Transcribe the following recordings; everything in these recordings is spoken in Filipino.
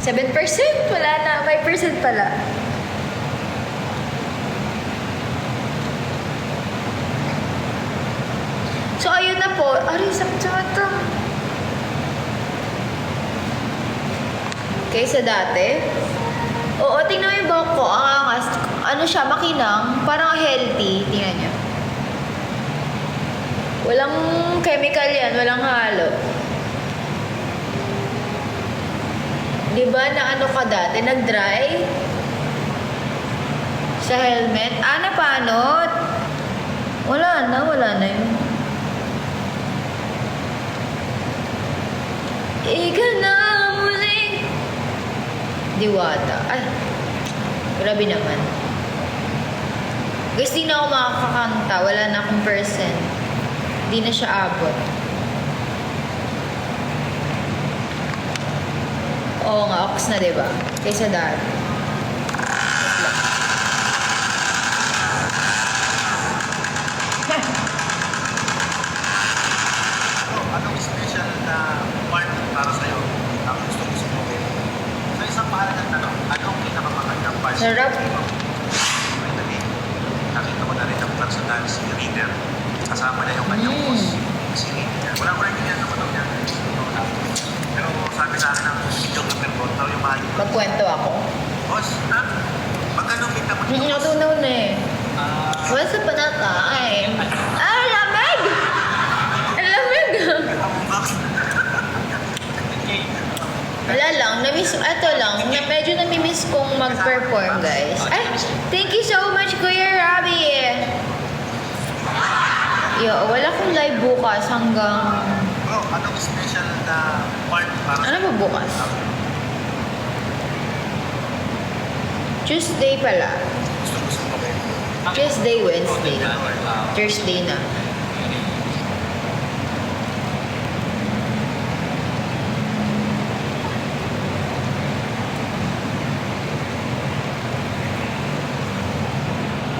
7%? Wala na. 5% pala. So, ayun na po. Aray, sakit sa mata. Kaysa dati. Oo, tingnan mo yung buhok ko. Ang angas. Ano siya, makinang. Parang healthy. Tingnan niyo. Walang chemical yan. Walang halo. Diba na ano ka dati? Nag-dry? Sa helmet? Ah, napanot? Wala na yun. Ikaw na muli. Diwata. Ay, grabe naman. Guys, di na ako makakakanta. Wala na akong percent. Di na siya abot. Oo nga, ox na diba? Kaysa dati. Anong special na part para sa'yo ang gusto mo subukin? So isang mahalagang tanong, anong pinakamagandang part? Sarap. May dali. Nakita mo na rin ang personal si Reader. Kasama na yung kanyang boss, si Reader. Wala ko rin ganyan naman niya. Pero sabi sa akin ng videographer ko, daw yung mahal. Magkwento ako. Boss, ha? Magkano kita mo? Natunaw na eh. What's up na time? Ah, lamig! Lamig! Wala lang, ito lang, medyo namimiss kong mag-perform, guys. Ay, thank you so much, Kuya Robby! Yo, wala akong live bukas hanggang... Bro, anong special na part para Ano ba bukas? Tuesday pala. gusto mo subukin? Tuesday, Wednesday. Thursday na.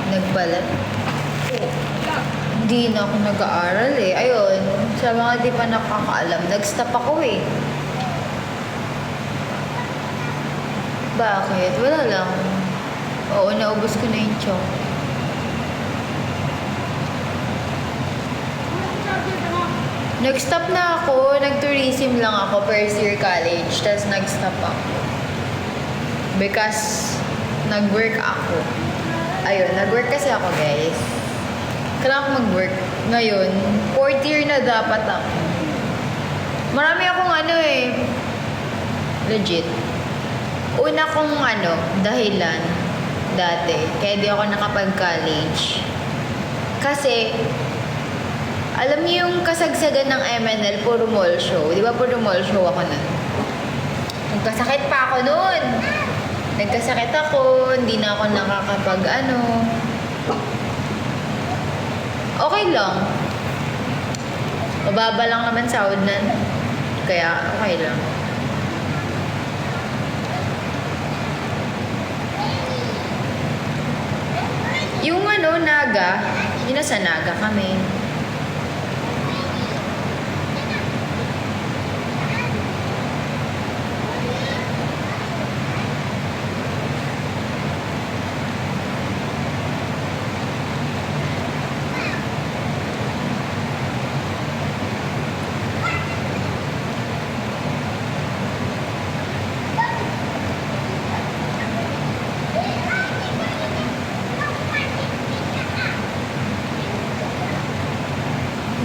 Nagbalat. Hindi na ako nag-aaral eh. Ayun, sa mga di pa nakakaalam, nag-stop ako eh. Bakit? Wala lang. Oo, naubos ko na yung chok. Nag-stop na ako. Nag-tourism lang ako. First year college. Tapos nag-stop ako. Because nag-work ako. Ayun, nag-work kasi ako, guys. Kailangan ko mag-work. Ngayon, 4th year na dapat ako. Marami akong ano eh. Legit. Una kong dahilan dati. Kaya di ako nakapag-college. Kasi, alam niyo yung kasagsagan ng MNL, puro mall show. Di ba puro mall show ako nun? Nagkasakit pa ako nun. Nagkasakit ako, hindi na ako nakakapag Okay lang. Mababa lang naman sahod nun. Kaya okay lang. Yung Naga, yun nasa Naga kami.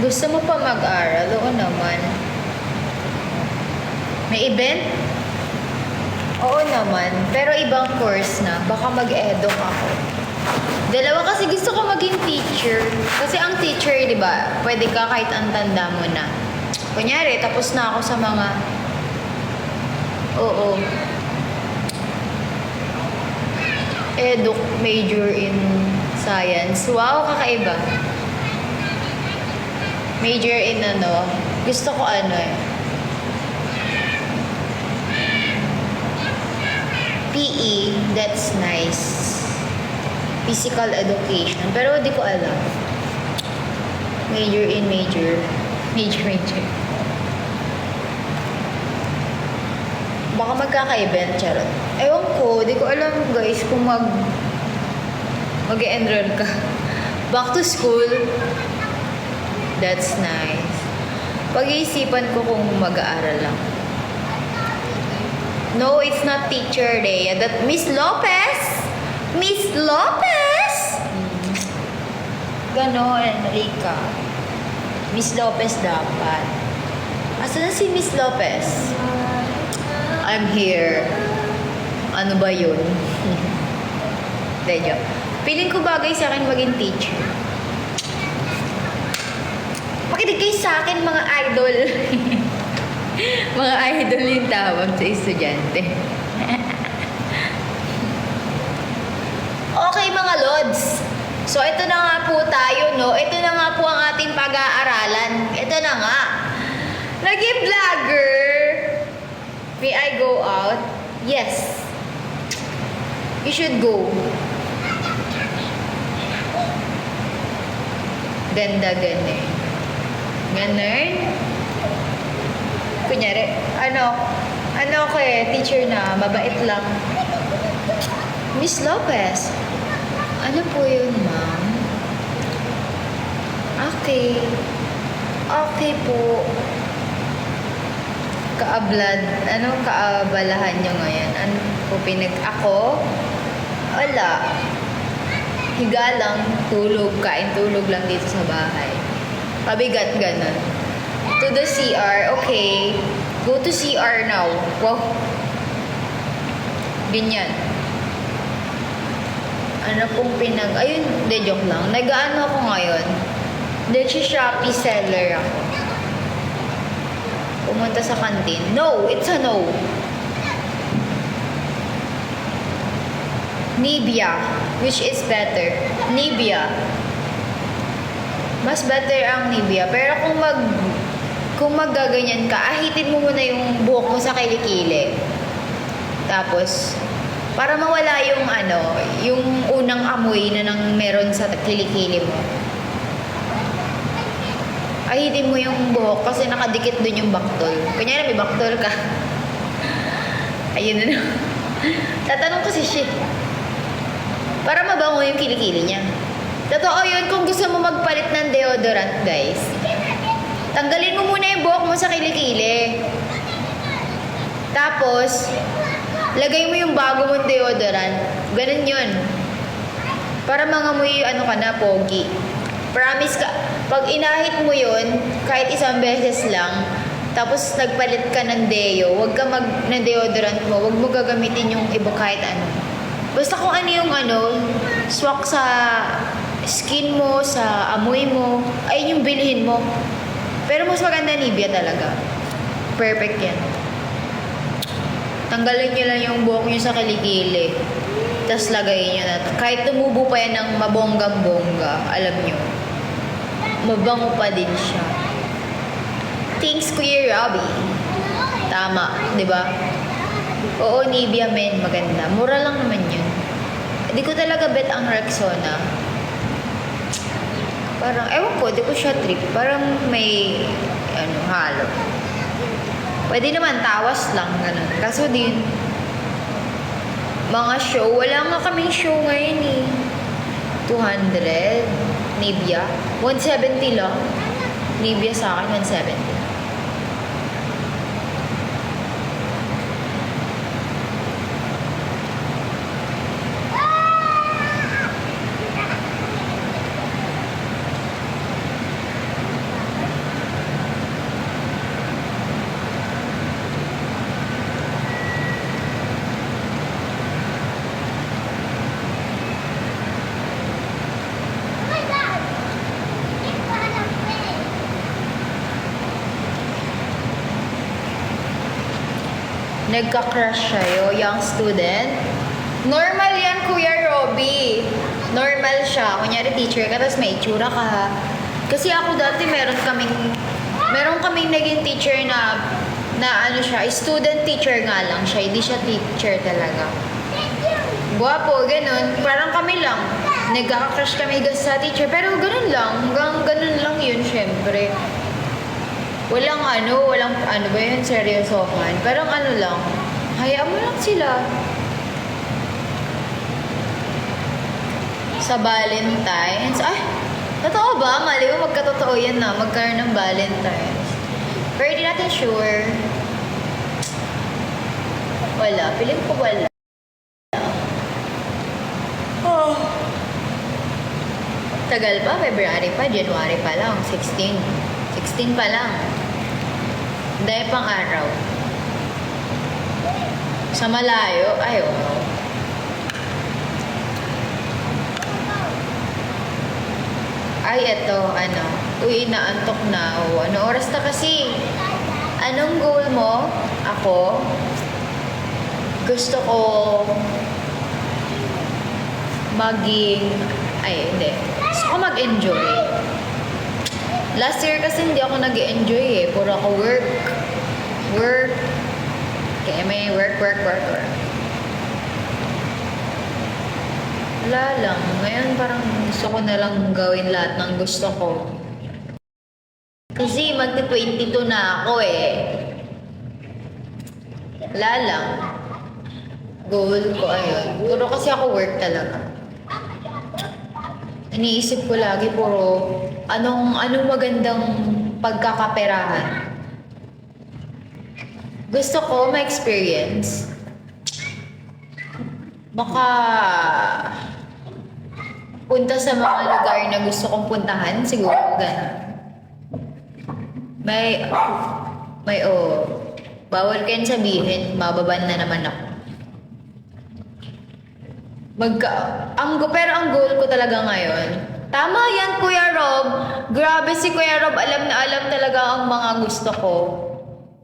Gusto mo pa mag-aral? Oo naman. May event? Oo naman. Pero ibang course na. Baka mag-edoc ako. Dalawa kasi gusto ko maging teacher. Kasi ang teacher, di ba, pwede ka kahit ang tanda mo na. Kunyari, tapos na ako sa mga... Oo. Edoc major in science. Wow, kakaiba. Major in gusto ko PE, that's nice. Physical education. Pero di ko alam. Major in major. Major. Baka magkaka-event, charot. Ewan ko, di ko alam guys kung mag-enroll ka. Back to school. That's nice. Pag-iisipan ko kung mag-aaral lang. No, it's not teacher day. That Miss Lopez! Miss Lopez! Ganon, Rika. Miss Lopez dapat. Asan si Miss Lopez? I'm here. Ano ba yun? Medyo. Feeling ko bagay sa akin maging teacher. Pakinig kayo sa akin, mga idol. Mga idol yung tawag sa estudyante. Okay, mga lods. So, ito na nga po tayo, no? Ito na nga po ang ating pag-aaralan. Ito na nga. Naging vlogger. May I go out? Yes. You should go. Ganda, ganun. Ganun. Kunyari, ano ko eh, teacher na, mabait lang. Miss Lopez, ano po yun, ma'am? Okay. Okay po. Kaabalahan nyo ngayon? Ano po ako? Wala. Higa lang, tulog, kain, tulog lang dito sa bahay. Pabigat ganun. To the CR, okay. Go to CR now. Wow. Ganyan. Ano pong ayun, de joke lang. Nag-ano ako ngayon. Shopee seller ako. Pumunta sa kantin. No, it's a no. Nivea, which is better? Nivea. Mas better ang Nivea. Pero kung maggaganyan ka, ahitin mo muna yung buhok mo sa kilikili. Tapos, para mawala yung unang amoy na meron sa kilikili mo. Ahitin mo yung buhok kasi nakadikit dun yung baktol. Kunyari may baktol ka. Ayun na. Tatanong kasi siya. Para mabango yung kilikili niya. Totoo yun kung gusto mo magpalit ng deodorant, guys. Tanggalin mo muna yung buhok mo sa kilikili. Tapos, lagay mo yung bago mong deodorant. Ganun yun. Para mangamoy ka na, pogi. Promise ka, pag inahit mo yun, kahit isang beses lang, tapos nagpalit ka ng deo, wag ka ng deodorant mo, wag mo gagamitin yung iba kahit ano. Basta kung ano yung swak sa skin mo, sa amoy mo, ay yung bilhin mo. Pero mas maganda Nivea talaga. Perfect yan. Tanggalin nyo lang yung buhok nyo sa kilikili. Tapos lagayin nyo na. Kahit tumubo pa yan ng mabonggang-bongga, alam nyo, mabango pa din siya. Thanks, Kuya Robbie. Tama, di ba? Oo, Nivea men, maganda. Mura lang naman yun. Hindi ko talaga bet ang Rexona. Parang, ewan ko, di ko siya trip. Parang may, halo. Pwede naman, tawas lang, ganun. Kaso din, mga show, wala nga kaming show ngayon eh. 200, Nivea. 170 lang. Nivea sa akin, 170. Nagka-crush sa'yo, young student? Normal yan, Kuya Robby. Normal siya. Kunyari teacher ka, tapos may itsura ka. Kasi ako dati meron kaming naging teacher na siya, student teacher nga lang siya, hindi siya teacher talaga. Guwapo, ganun. Parang kami lang. Nagka-crush kami sa teacher, pero ganun lang. Ganun lang yun, syempre. Walang ba yun, seryosohan. Parang lang. Hayaan mo lang sila. Sa Valentine's. Ay, totoo ba? Mali mo magkatotoo yan na. Magkaroon ng Valentine's. Pero di natin sure. Wala. Feeling ko wala. Oh. Tagal pa. February pa. January pa lang. 16. 16 pa lang. Dahil pang araw. Sa malayo. Ay, wow. Ay, eto, ano. Uy, naantok na. O, ano oras na kasi? Anong goal mo? Ako? Gusto ko maging... Ay, hindi. Gusto ko mag-enjoy. Last year kasi hindi ako nag-enjoy eh. Puro ako work. Work. Kaya may work. Wala lang. Ngayon parang gusto ko na lang gawin lahat ng gusto ko. Kasi magti-22 na ako eh. Wala lang. Goal ko ayun. Puro kasi ako work talaga. Iniisip ko lagi puro anong magandang pagkakaperahan. Gusto ko ma-experience. Baka punta sa mga lugar na gusto kong puntahan, siguro gano'n. May bawal kayong sabihin, mababan na naman ako. Pero ang goal ko talaga ngayon, tama yan Kuya Rob, grabe si Kuya Rob, alam na alam talaga ang mga gusto ko.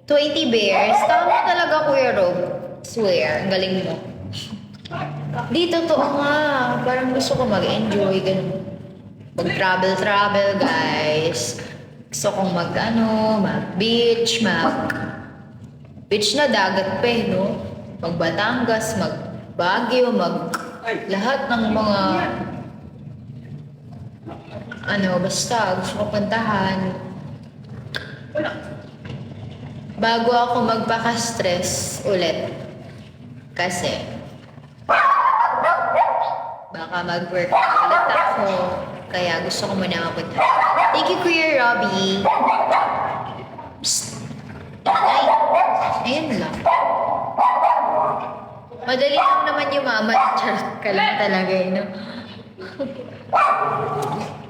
20 bears, tama talaga Kuya Rob, swear, ang galing mo. Di, totoo nga. Parang gusto ko mag-enjoy, ganun. Mag-travel, guys. Gusto kong mag-beach, beach na dagat pa eh, no? Mag-Batangas, mag-Baguio, lahat ng mga, basta gusto ko puntahan. Bago ako magpaka-stress ulit. Kasi, baka mag-work ulit ako. Kaya gusto ko muna mapunta. Thank you, Kuya Robbie. Psst. Ay, ayun lang. Madali lang naman yung mama. Charot ka lang talaga, no?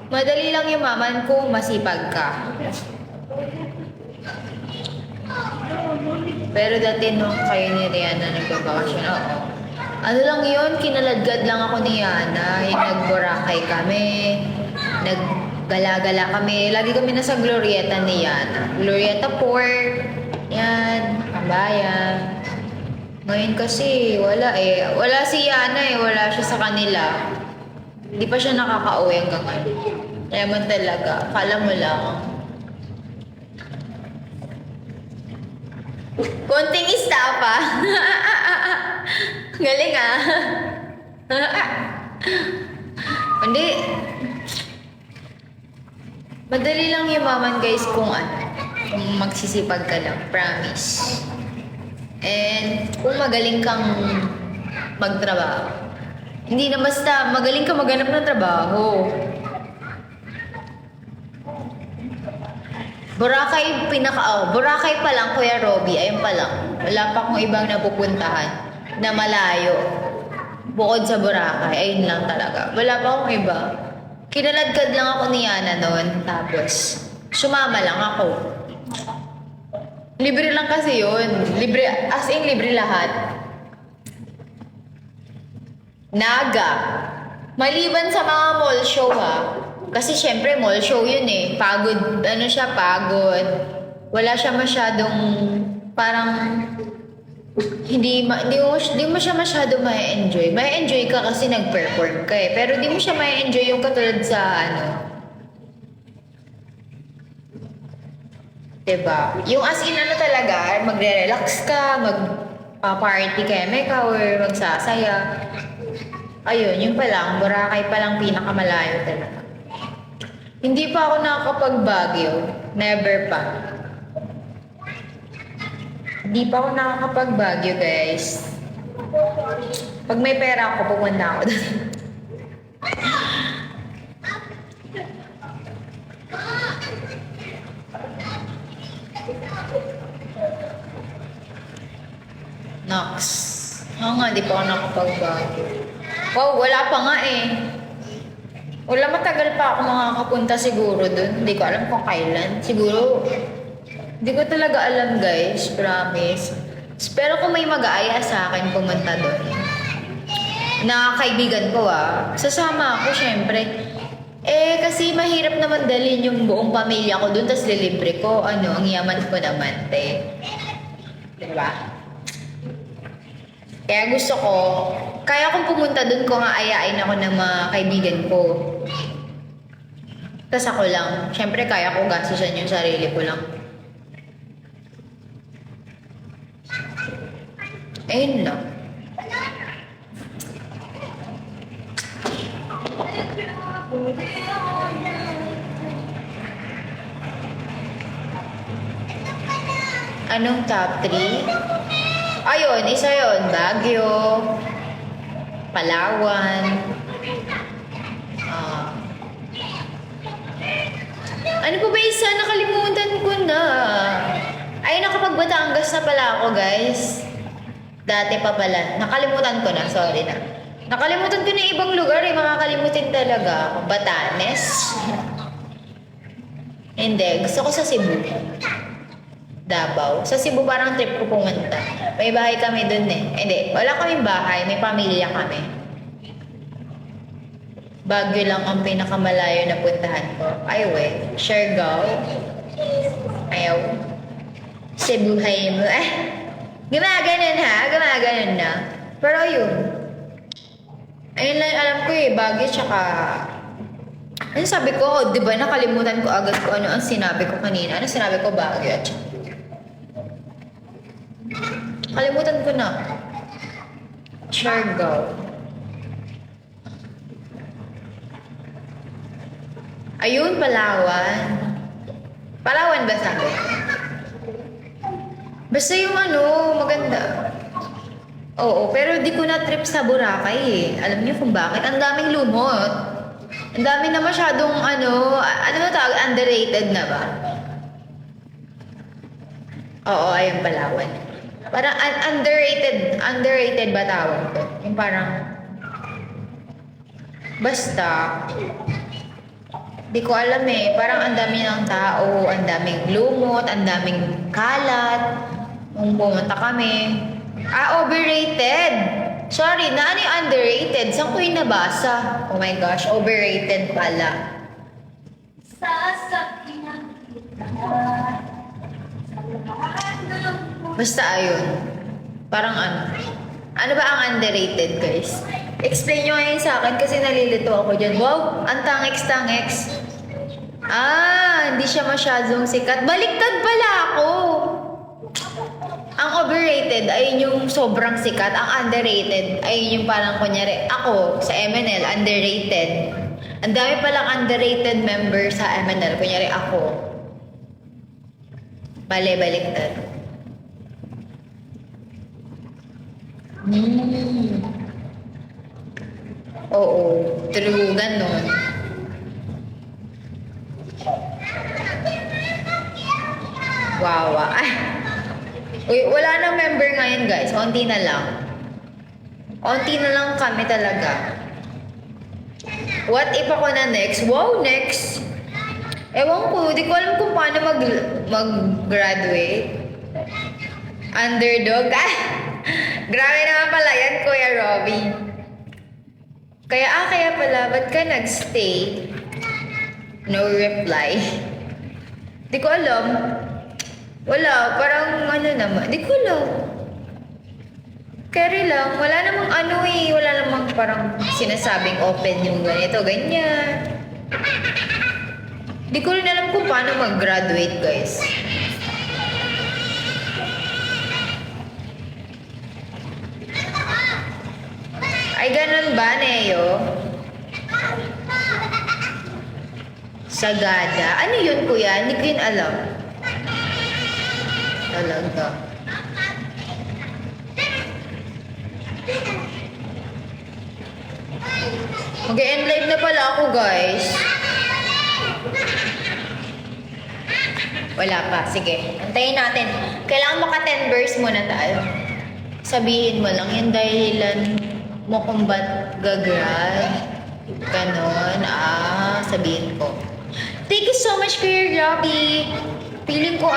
Madali lang yung maman kung masipag ka. Pero dati nung kayo ni Rihanna nagbabakasyon, oo. Ano lang yun, kinaladgad lang ako ni Yana. Yung nag-Boracay kami, naggala-gala kami. Lagi kami nasa Glorieta ni Yana. Glorieta Port, yan, Ambayan. Ngayon kasi, wala eh. Wala si Yana eh, wala siya sa kanila. Hindi pa siya nakaka-uwi hanggang ngayon. Kaya man talaga, kala mo lang. Konting istapa. Galing ah. Hindi. Madali lang yumaman guys kung magsisipag ka lang. Promise. And kung magaling kang magtrabaho. Hindi na basta magaling ka maghanap ng trabaho. Boracay pa lang, Kuya Robby. Ayun pa lang. Wala pa akong ibang napupuntahan na malayo. Bukod sa Boracay. Ayun lang talaga. Wala pa akong iba. Kinaladkad lang ako ni Yana noon. Tapos, sumama lang ako. Libre lang kasi yun. Libre, as in libre lahat. Naga. Maliban sa mga mall show ha. Kasi syempre mall show yun eh. Pagod, pagod. Wala siya masyadong parang hindi mo siya masyado ma-enjoy. Ma-enjoy ka kasi nag-perform ka eh. Pero di mo siya ma-enjoy yung katulad sa diba? Yung as in talaga, magre-relax ka, magpa-party ka or magsasaya. Ayun, yun pa lang. Boracay pa lang pinakamalayo talaga. Hindi pa ako nakakapag-Baguio. Never pa. Di pa ako nakakapag-Baguio, guys. Pag may pera ako, pupunta ako doon. Nox. Oo nga, di pa ako nakapag-Baguio. Wow, wala pa nga eh. Wala, matagal pa ako makakapunta siguro doon. Hindi ko alam kung kailan. Siguro, hindi ko talaga alam, guys. Promise. Pero kung may mag-aaya sa akin pumunta doon, na kaibigan ko sasama ako syempre. Eh, kasi mahirap naman dalhin yung buong pamilya ko doon, tas lilibre ko. Ang yaman ko naman, te. Diba? Kaya gusto ko, kaya kung pumunta doon ko nga ayain ako ng mga kaibigan ko. Tas ako lang. Syempre, kaya ko gastusan yung sarili ko lang. Ayun lang. Anong top 3? Ayun, isa yun. Baguio, Palawan. Ano pa ba isa? Nakalimutan ko na. Ay, nakapag-Batangas na pala ako, guys. Dati pa pala. Nakalimutan ko na. Sorry na. Nakalimutan ko na yung ibang lugar eh. Makakalimutin talaga ako. Batanes. Hindi. Gusto ko sa Cebu. Davao. Sa Cebu parang trip ko pumunta. May bahay kami dun eh. Hindi. Wala kaming bahay. May pamilya kami. Baguio lang ang pinakamalayo na puntahan ko. Ay, wait. Siargao. Ayaw. Cebu hay mo. Gumaganon ha. Gumaganon na. Pero yun. Ayun lang alam ko eh. Baguio tsaka... Ano sabi ko? Diba nakalimutan ko agad ko ano ang sinabi ko kanina. Ano sinabi ko? Baguio at kalimutan ko na. Siargao. Ayun, Palawan. Palawan ba sabi? Basta yung maganda. Oo, pero di ko na trip sa Boracay eh. Alam niyo kung bakit? Ang daming lumot. Ang dami na masyadong ano na tawag? Underrated na ba? Oo, ayun, Palawan. Parang underrated ba tawag ko? Yung parang, basta, di ko alam eh. Parang ang dami ng tao, ang daming lumot, ang daming kalat. Nung pumunta kami. Overrated! Sorry, na ano yung underrated? Saan ko yung nabasa? Oh my gosh, overrated pala. Basta ayun. Parang ano ba ang underrated, guys? Explain nyo ngayon sa akin kasi nalilito ako dyan. Wow, ang tangeks-tangeks. Hindi siya masyadong sikat. Baliktad pala ako. Ang overrated ay yung sobrang sikat. Ang underrated ay yung parang kunyari, ako sa MNL, underrated. Ang dami palang underrated member sa MNL. Kunyari ako. Baliktad. Oo, true, ganun. Wow. Uy, wala nang member ngayon, guys. Onti na lang. Onti na lang kami talaga. What if ako na next? Wow, next! Ewan ko, di ko alam kung paano mag-graduate. Underdog. Grabe naman pala yan, Kuya Robby. Kaya pala, ba't ka nagstay? No reply. Di ko alam. Wala, parang naman. Di ko alam. Carry lang. Wala namang wala namang parang sinasabing open yung ganito, ganyan. Di ko rin alam kung paano mag-graduate, guys. Ay, ganun ba, Neo? Sagada. Ano yun, kuya? Hindi ko yun alam. Talaga. Mag-end live na pala ako, guys. Wala pa. Sige. Antayin natin. Kailangan maka 10 verse muna tayo. Sabihin mo lang yung dahilan mo kung ba't gagrad. Ganon. Sabihin ko. Thank you so much, Kuya Robbie. Feeling ko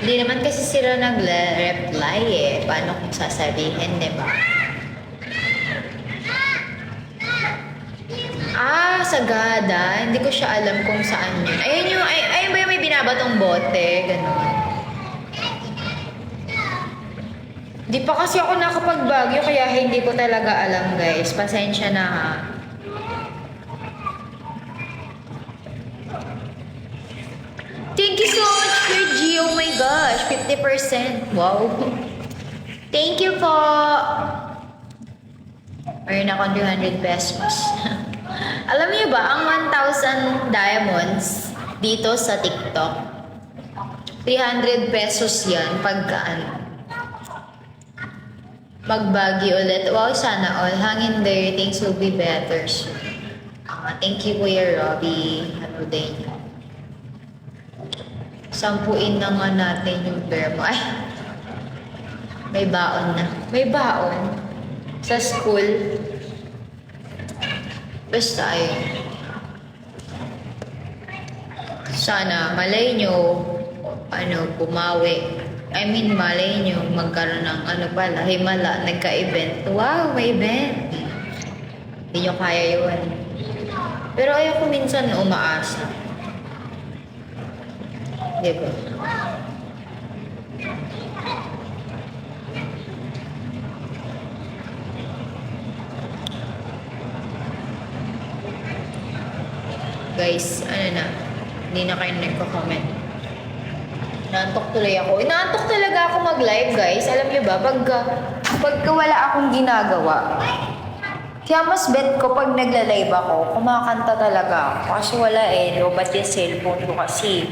hindi naman kasi sila nag-reply eh. Paano kung sasabihin, di ba? Sagada. Hindi ko siya alam kung saan yun. Ayun ba yung may binabatong bote? Ganon. Di pa kasi ako nakapagbagyo kaya hindi ko talaga alam, guys. Pasensya na ha. Thank you so much, Kuya G. Oh my gosh. 50%. Wow. Thank you po. Earn ako 200 pesos. Alam niyo ba, ang 1,000 diamonds dito sa TikTok, 300 pesos yan pagka magbagi ulit. Wow, sana all. Hang in there. Things will be better soon. Thank you, Kuya Robbie. Ano din yun? Sampuin na nga natin yung bear mo. Ay! May baon na. May baon. Sa school. Basta ayun. Sana malay nyo, bumawi. Malay nyo, magkaroon ng himala, nagka-event. Wow, may event. Hindi nyo kaya yun. Pero ayoko minsan umaasa. Diba? Guys, hindi na kayo nagko-comment. Naantok tuloy ako. Naantok talaga ako mag-live, guys. Alam niyo ba, pagka wala akong ginagawa, kaya mas bet ko pag nagla-live ako, kumakanta talaga ako. Kasi wala lobat yung cellphone ko kasi.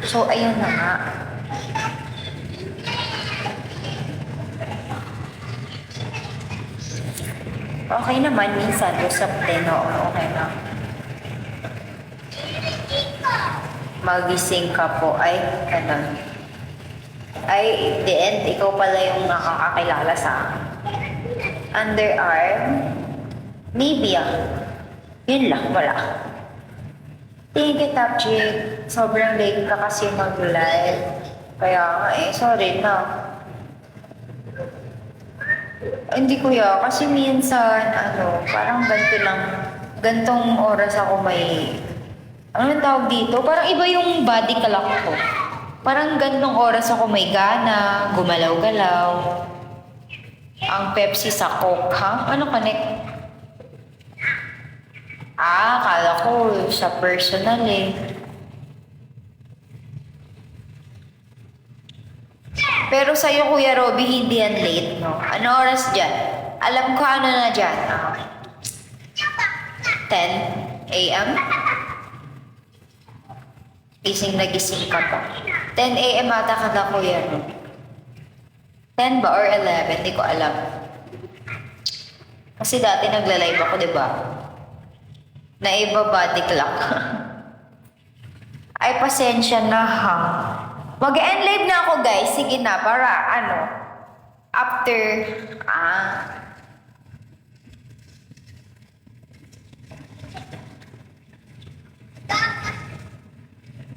So, ayun na nga. Okay naman, minsan, usap din, okay na. Magising ka po, ganun. The end, ikaw pala yung nakakakilala sa akin. Underarm, Nivea. Yun lang, wala. Thank you, Top Chick. Sobrang late ka kasi mag-live. Kaya nga sorry na. Hindi kuya, kasi minsan, parang ganito lang, gantong oras ako may, anong tawag dito? Parang iba yung body clock ko. Parang gantong oras ako may gana, gumalaw-galaw. Ang Pepsi sa Coke, ha? Ano connect? Akala ko sa personal Pero sa'yo, Kuya Robby, hindi yan late, no? Ano oras dyan? Alam ko na dyan. 10 a.m.? Gising na gising ka pa. 10 a.m. ata ka na, Kuya Robby. 10 ba or 11? Hindi ko alam. Kasi dati nagla-live ako, di ba? Naiba body clock. Ay, pasensya na, ha? Mag-end live na ako, guys. Sige na, para after,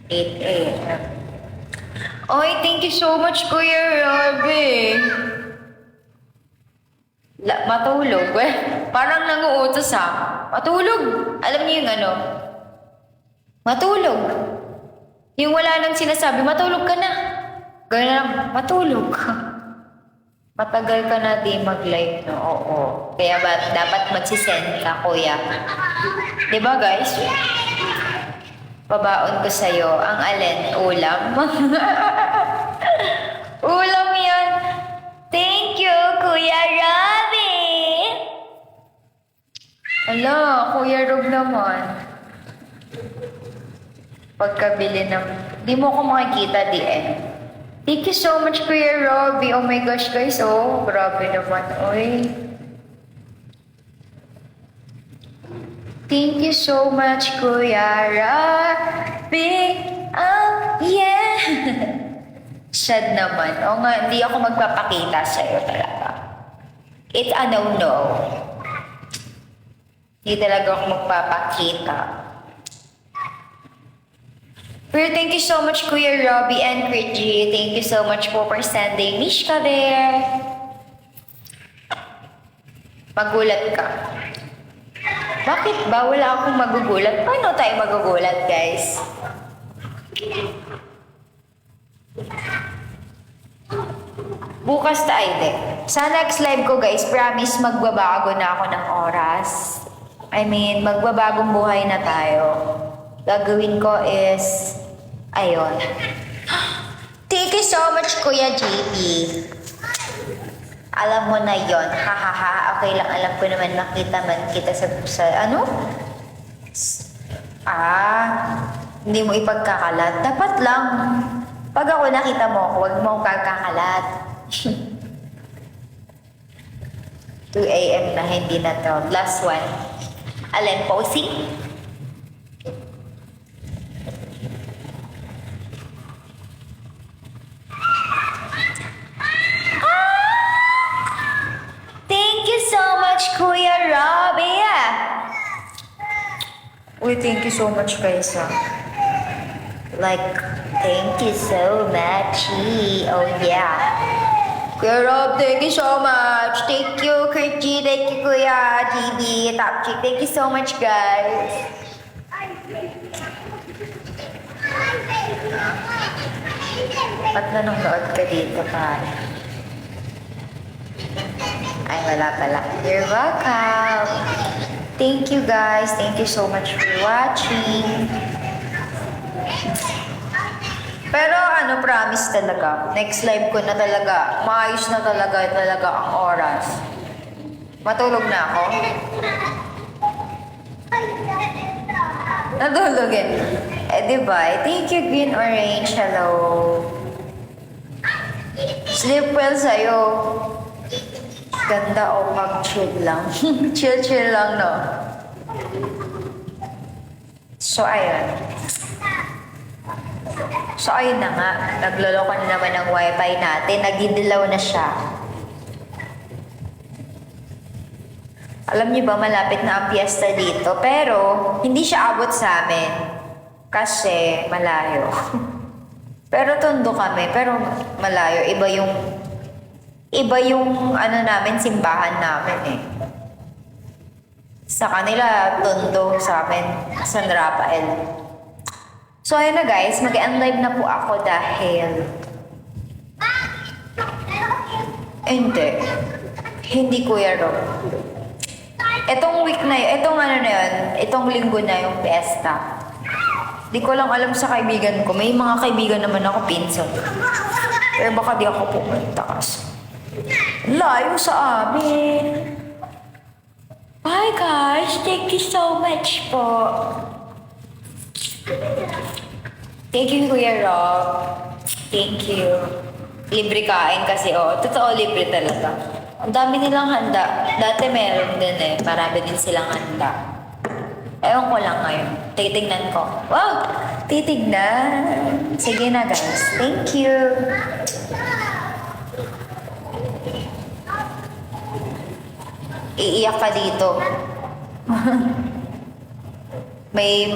8 a.m. Oy, thank you so much, Kuya Robby. Matulog, parang nanguutos Matulog. Alam niyo yung Matulog. Yung wala nang sinasabi, matulog ka na. Gano'n lang, matulog. Matagal ka na di mag-live, no? Oo. Kaya dapat magsisend ka, kuya. Diba, guys? Pabaon ko sa'yo. Ang alin? Ulam? Ulam yan. Thank you, Kuya Robby. Ala, Kuya Rob naman. Pagkabili ng... Di mo ako makikita, di eh. Thank you so much, Kuya Robby. Oh my gosh, guys. Oh, grabe naman. Oy. Thank you so much, Kuya Robby. Oh, yeah. Sad naman. O nga, hindi ako magpapakita sa'yo talaga. It's a no-no. Hindi talaga ako magpapakita. Pero thank you so much, Kuya Robby and Reggie. Thank you so much po for sending Mishka there. Magulat ka. Bakit ba? Wala akong magugulat. Paano tayo magugulat, guys? Bukas tayo din. Sa next live ko, guys, promise magbabago na ako ng oras. I mean, magbabagong buhay na tayo. Gagawin ko is... Ayun. Thank you so much, Kuya JP. Alam mo na yon. Hahaha. Okay lang, alam ko naman makita man kita sa ano? Hindi mo ipagkakalat. Dapat lang. Pag ako nakita mo ako, huwag mo kagkakalat. 2 a.m. na, hindi na to. Last one. Alin, posing? Thank you so much, Kuya Robby. Uy, thank you so much, guys. Like, thank you so much. Oh, yeah. Kuya Rob, thank you so much. Thank you, Kirky. Thank you, Kuya GB. Top Chick. Thank you so much, guys. Ba't nanonood ka dito, pare? Ay, wala pala. You're welcome. Thank you, guys. Thank you so much for watching. Pero ano, promise talaga. Next live ko na talaga. Maayos na talaga ang oras. Matulog na ako. Natulogin. Diba? Thank you, Green Orange. Hello. Sleep well sa'yo. Ganda o mag-chill lang. Chill lang, no? So, ayun. So, ayun na nga. Nagloloko na naman ang wifi natin. Nagdidilaw na siya. Alam niyo ba, malapit na ang piyesta dito. Pero, hindi siya abot sa amin. Kasi, malayo. Pero, tondo kami. Pero, malayo. Iba yung ano namin, simbahan namin eh. Sa kanila, tondo. Sa amin, San Rafael. So, ayun na guys, mag-end live na po ako dahil... Hindi Kuya Rob. Itong week na yun, itong linggo na yung fiesta. Di ko lang alam sa kaibigan ko. May mga kaibigan naman ako, pinsan. Pero baka di ako pumunta kasi. Layo sa amin. Bye guys, thank you so much po. Thank you, Kuya Rob. Thank you. Libre kain kasi, totoo libre talaga. Ang dami nilang handa. Dati meron din eh. Marami din silang handa. Ewan ko lang ngayon. Titignan ko. Wow! Titignan. Sige na, guys. Thank you. Iiyak ka dito. may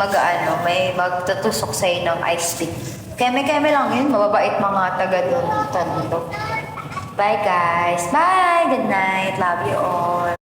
magtutusok sa'yo ng ice pick. Keme lang yun. Mababait mga taga doon. Bye guys. Bye. Good night. Love you all.